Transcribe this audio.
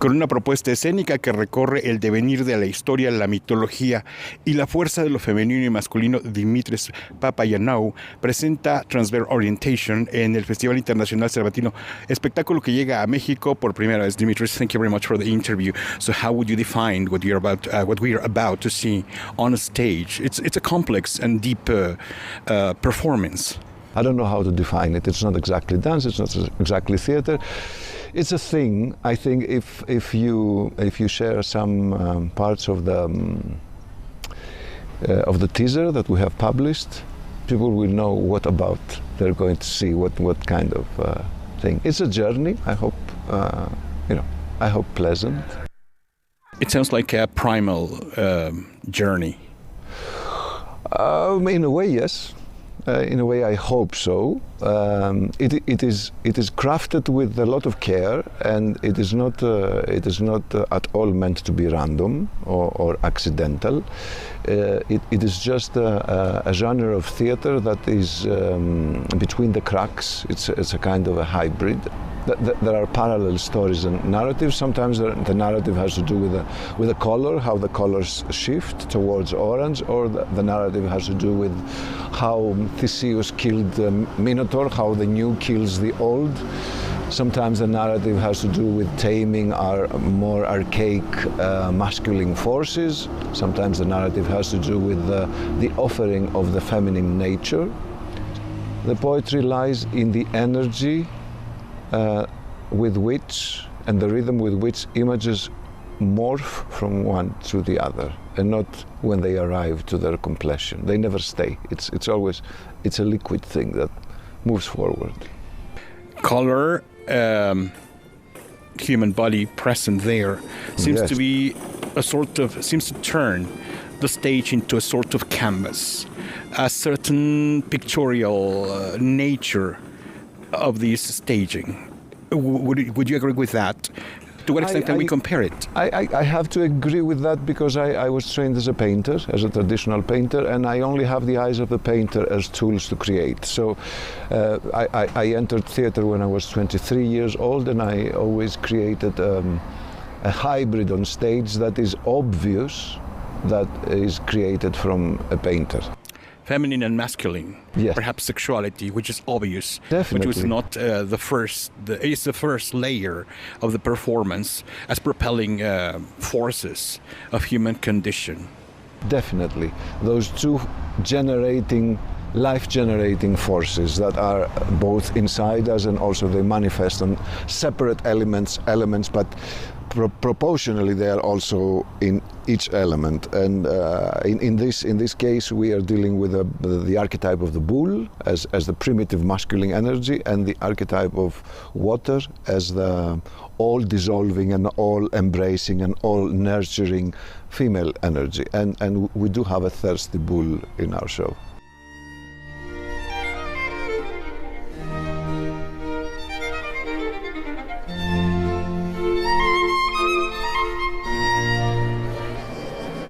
con una propuesta escénica que recorre el devenir de la historia, la mitología y la fuerza de lo femenino y masculino. Dimitris Papaioannou presenta Orientación en el Festival Internacional Cervantino, espectáculo que llega a México por primera vez. Dimitris, thank you very much for the interview. So how would you define what we are about to see on stage? It's a complex and deep performance. I don't know how to define it. It's not exactly dance. It's not exactly theater. It's a thing. I think if you share some parts of the teaser that we have published, people will know what about they're going to see. What kind of thing. It's a journey. I hope I hope pleasant. It sounds like a primal journey. In a way, yes. In a way, I hope so. It is crafted with a lot of care, and it is not at all meant to be random or accidental. It is just a genre of theater that is between the cracks. It's a kind of a hybrid. There are parallel stories and narratives. Sometimes the narrative has to do with the color, how the colors shift towards orange, or the narrative has to do with how Theseus killed the Minotaur, how the new kills the old. Sometimes the narrative has to do with taming our more archaic masculine forces. Sometimes the narrative has to do with the offering of the feminine nature. The poetry lies in the energy with which, and the rhythm with which images morph from one to the other, and not when they arrive to their completion. They never stay. It's always a liquid thing that moves forward. Color, human body present there, seems to be seems to turn the stage into a sort of canvas, a certain pictorial nature of this staging. Would you agree with that? To what extent can we compare it? I have to agree with that because I was trained as a painter, as a traditional painter, and I only have the eyes of the painter as tools to create. So I entered theater when I was 23 years old, and I always created a hybrid on stage that is obvious, that is created from a painter. Feminine and masculine, yes. Perhaps sexuality, which is obvious, definitely. Which was not it's the first layer of the performance as propelling forces of human condition. Definitely, those two life-generating forces that are both inside us, and also they manifest on separate elements, but proportionally they are also in each element. And in this case we are dealing with the archetype of the bull as the primitive masculine energy, and the archetype of water as the all dissolving and all embracing and all nurturing female energy. And we do have a thirsty bull in our show.